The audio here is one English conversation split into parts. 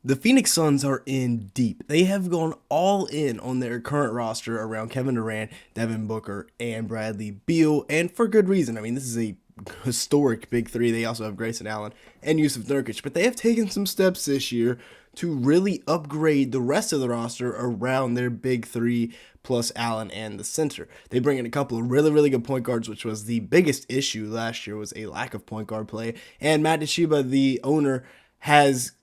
The Phoenix Suns are in deep. They have gone all in on their current roster around Kevin Durant, Devin Booker, and Bradley Beal, and for good reason. I mean, this is a historic big three. They also have Grayson Allen and Yusuf Nurkic, but they have taken some steps this year to really upgrade the rest of the roster around their big three plus Allen and the center. They bring in a couple of really good point guards, which was the biggest issue last year, was a lack of point guard play. And Matt Deshiba, the owner,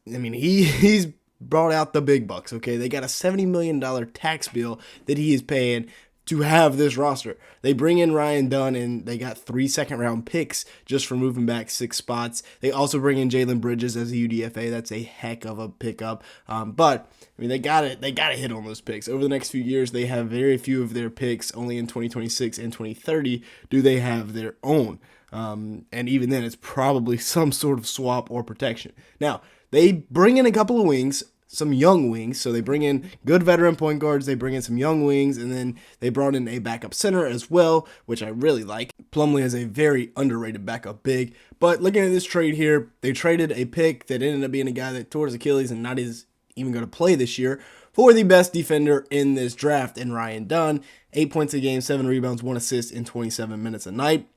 he's brought out the big bucks, okay? They got a $70 million tax bill that he is paying to have this roster. They bring in Ryan Dunn, and they got 3 second-round picks just for moving back 6 spots. They also bring in Jaylen Bridges as a UDFA. That's a heck of a pickup. But they got to hit on those picks. Over the next few years, they have very few of their picks. Only in 2026 and 2030 do they have their own. And even then, it's probably some sort of swap or protection. Now, they bring in a couple of wings, some young wings. So they bring in good veteran point guards, they bring in some young wings, and then they brought in a backup center as well, which I really like. Plumlee is a very underrated backup big. But looking at this trade here, they traded a pick that ended up being a guy that tore his Achilles and not even going to play this year for the best defender in this draft in Ryan Dunn. 8 points a game, 7 rebounds, 1 assist in 27 minutes a night.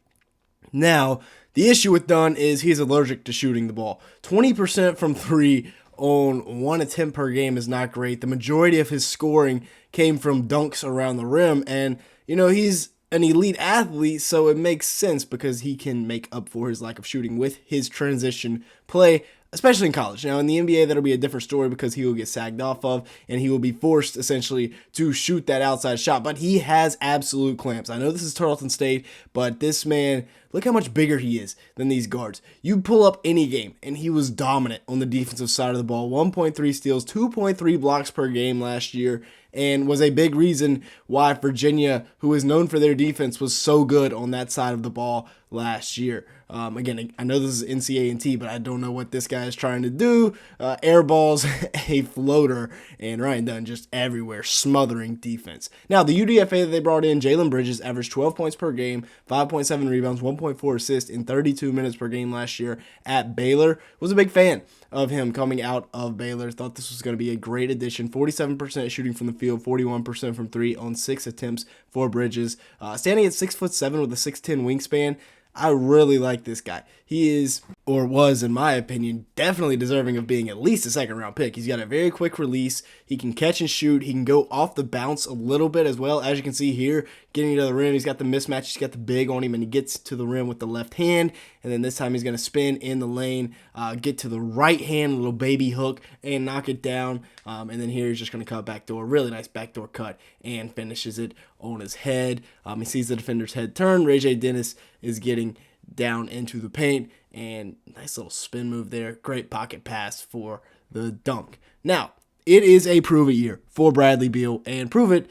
Now, the issue with Dunn is he's allergic to shooting the ball. 20% from 3 on 1 attempt per game is not great. The majority of his scoring came from dunks around the rim, and he's an elite athlete, so it makes sense because he can make up for his lack of shooting with his transition play, especially in college. Now, in the NBA, that'll be a different story because he will get sagged off of, and he will be forced, essentially, to shoot that outside shot. But he has absolute clamps. I know this is Tarleton State, but this man, look how much bigger he is than these guards. You pull up any game, and he was dominant on the defensive side of the ball. 1.3 steals, 2.3 blocks per game last year, and was a big reason why Virginia, who is known for their defense, was so good on that side of the ball last year. Again, I know this is NCAA, but I don't know what this guy is trying to do. Air balls, a floater, and Ryan Dunn just everywhere, smothering defense. Now, the UDFA that they brought in, Jaylen Bridges, averaged 12 points per game, 5.7 rebounds, 1.4 assists in 32 minutes per game last year at Baylor. Was a big fan of him coming out of Baylor. Thought this was going to be a great addition. 47% shooting from the field, 41% from 3 on 6 attempts for Bridges. Standing at 6'7" with a 6'10" wingspan. I really like this guy. He is, or was, in my opinion, definitely deserving of being at least a second-round pick. He's got a very quick release. He can catch and shoot. He can go off the bounce a little bit as well. As you can see here, getting to the rim, he's got the mismatch. He's got the big on him, and he gets to the rim with the left hand. And then this time he's going to spin in the lane, get to the right hand, little baby hook, and knock it down. And then here he's just going to cut backdoor. Really nice backdoor cut, and finishes it on his head. He sees the defender's head turn. Ray J. Dennis is getting down into the paint, and nice little spin move there. Great pocket pass for the dunk. Now, it is a prove it year for Bradley Beal, and prove it,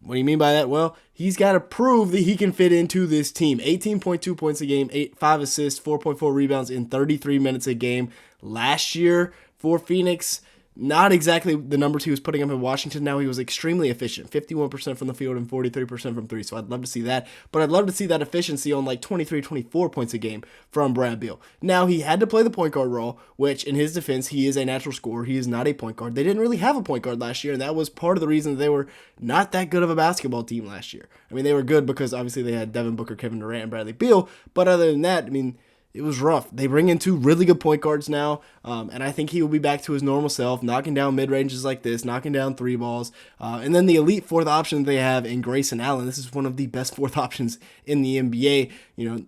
what do you mean by that? Well, he's got to prove that he can fit into this team. 18.2 points a game, 5 assists, 4.4 rebounds in 33 minutes a game last year for Phoenix. Not exactly the numbers he was putting up in Washington. Now he was extremely efficient, 51% from the field and 43% from 3. So I'd love to see that. But I'd love to see that efficiency on like 23, 24 points a game from Brad Beal. Now he had to play the point guard role, which in his defense, he is a natural scorer. He is not a point guard. They didn't really have a point guard last year, and that was part of the reason that they were not that good of a basketball team last year. I mean, they were good because obviously they had Devin Booker, Kevin Durant, and Bradley Beal. But other than that, it was rough. They bring in 2 really good point guards now, and I think he will be back to his normal self, knocking down mid-ranges like this, knocking down 3 balls. And then the elite fourth option they have in Grayson Allen. This is one of the best fourth options in the NBA.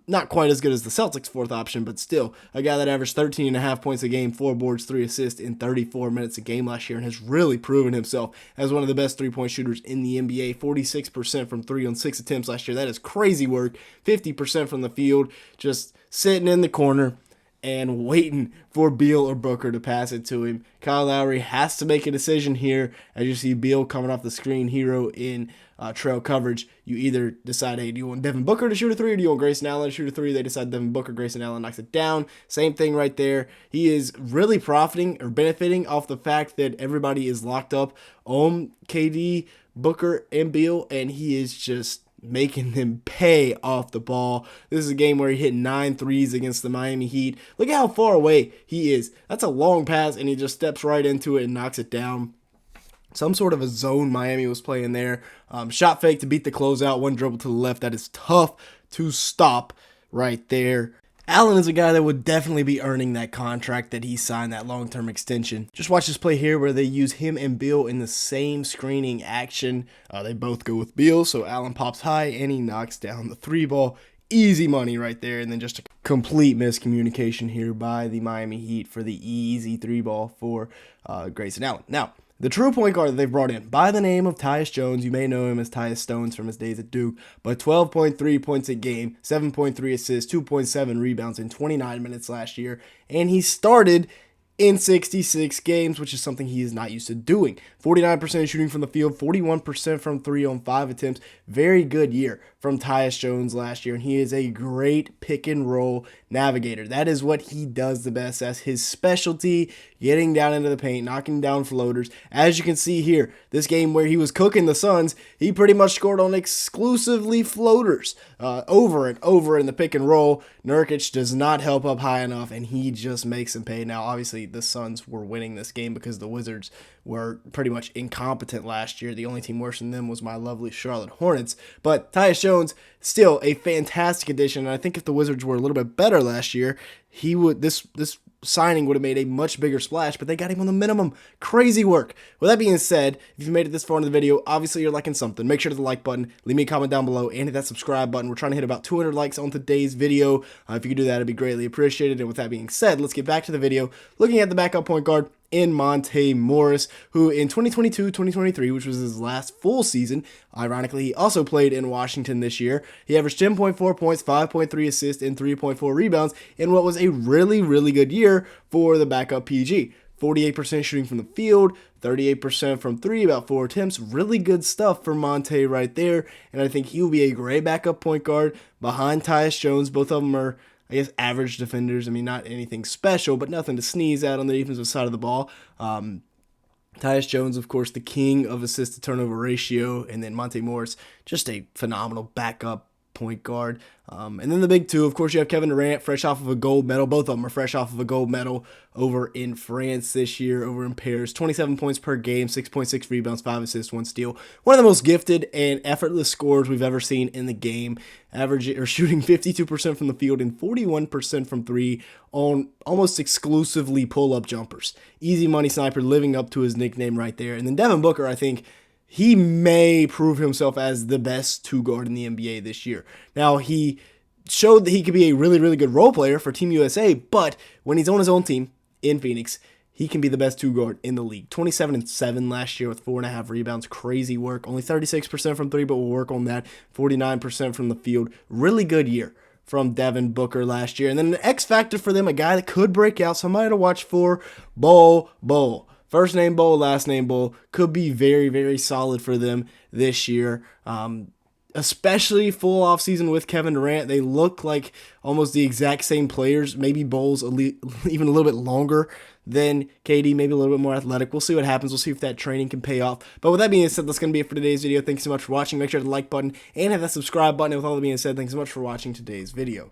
Not quite as good as the Celtics' fourth option, but still a guy that averaged 13.5 points a game, 4 boards, 3 assists in 34 minutes a game last year, and has really proven himself as one of the best three-point shooters in the NBA. 46% from 3 on 6 attempts last year. That is crazy work. 50% from the field, just sitting in the corner and waiting for Beal or Booker to pass it to him. Kyle Lowry has to make a decision here. As you see Beal coming off the screen, hero in trail coverage. You either decide, hey, do you want Devin Booker to shoot a 3 or do you want Grayson Allen to shoot a 3? They decide Devin Booker, Grayson Allen knocks it down. Same thing right there. He is really profiting or benefiting off the fact that everybody is locked up on KD, Booker, and Beal, and he is just making them pay off the ball. This is a game where he hit 9 threes against the Miami Heat. Look at how far away he is. That's a long pass, and he just steps right into it and knocks it down. Some sort of a zone Miami was playing there. Shot fake to beat the closeout. One dribble to the left. That is tough to stop right there. Allen is a guy that would definitely be earning that contract that he signed, that long-term extension. Just watch this play here where they use him and Beal in the same screening action. They both go with Beal, so Allen pops high and he knocks down the 3-ball. Easy money right there, and then just a complete miscommunication here by the Miami Heat for the easy 3-ball for Grayson Allen. Now, the true point guard that they've brought in by the name of Tyus Jones, you may know him as Tyus Stones from his days at Duke, but 12.3 points a game, 7.3 assists, 2.7 rebounds in 29 minutes last year, and he started in 66 games, which is something he is not used to doing. 49% shooting from the field, 41% from 3 on 5 attempts. Very good year from Tyus Jones last year, and he is a great pick and roll navigator. That is what he does the best. That's his specialty, getting down into the paint, knocking down floaters. As you can see here, this game where he was cooking the Suns, he pretty much scored on exclusively floaters over and over in the pick and roll. Nurkic does not help up high enough, and he just makes him pay. Now, obviously, the Suns were winning this game because the Wizards were pretty much incompetent last year. The only team worse than them was my lovely Charlotte Hornets. But Tyus Jones, still a fantastic addition. And I think if the Wizards were a little bit better last year, he would this signing would have made a much bigger splash, but they got him on the minimum. Crazy work. With that being said, if you made it this far in the video, obviously you're liking something. Make sure to hit the like button, leave me a comment down below, and hit that subscribe button. We're trying to hit about 200 likes on today's video. If you could do that, it'd be greatly appreciated. And with that being said, let's get back to the video. Looking at the backup point guard in Monte Morris, who in 2022-2023, which was his last full season, ironically, he also played in Washington this year. He averaged 10.4 points, 5.3 assists, and 3.4 rebounds in what was a really, really good year for the backup PG. 48% shooting from the field, 38% from 3, about 4 attempts. Really good stuff for Monte right there, and I think he will be a great backup point guard behind Tyus Jones. Both of them are, I guess, average defenders. I mean, not anything special, but nothing to sneeze at on the defensive side of the ball. Tyus Jones, of course, the king of assist-to-turnover ratio, and then Monte Morris, just a phenomenal backup point guard. And then the big two, of course, you have Kevin Durant, fresh off of a gold medal. Both of them are fresh off of a gold medal over in France this year, over in Paris. 27 points per game, 6.6 rebounds, 5 assists, 1 steal. One of the most gifted and effortless scorers we've ever seen in the game. Shooting 52% from the field and 41% from 3 on almost exclusively pull-up jumpers. Easy money sniper, living up to his nickname right there. And then Devin Booker, I think, he may prove himself as the best 2 guard in the NBA this year. Now, he showed that he could be a really, really good role player for Team USA, but when he's on his own team in Phoenix, he can be the best 2 guard in the league. 27-7 last year with 4.5 rebounds. Crazy work. Only 36% from 3, but we'll work on that. 49% from the field. Really good year from Devin Booker last year. And then an X factor for them, a guy that could break out, somebody to watch for, Bol. First name Bol, last name Bol, could be very, very solid for them this year. Especially full off season with Kevin Durant. They look like almost the exact same players. Maybe Bol's even a little bit longer than KD, maybe a little bit more athletic. We'll see what happens. We'll see if that training can pay off. But with that being said, that's going to be it for today's video. Thanks so much for watching. Make sure to like button and hit that subscribe button. And with all that being said, thanks so much for watching today's video.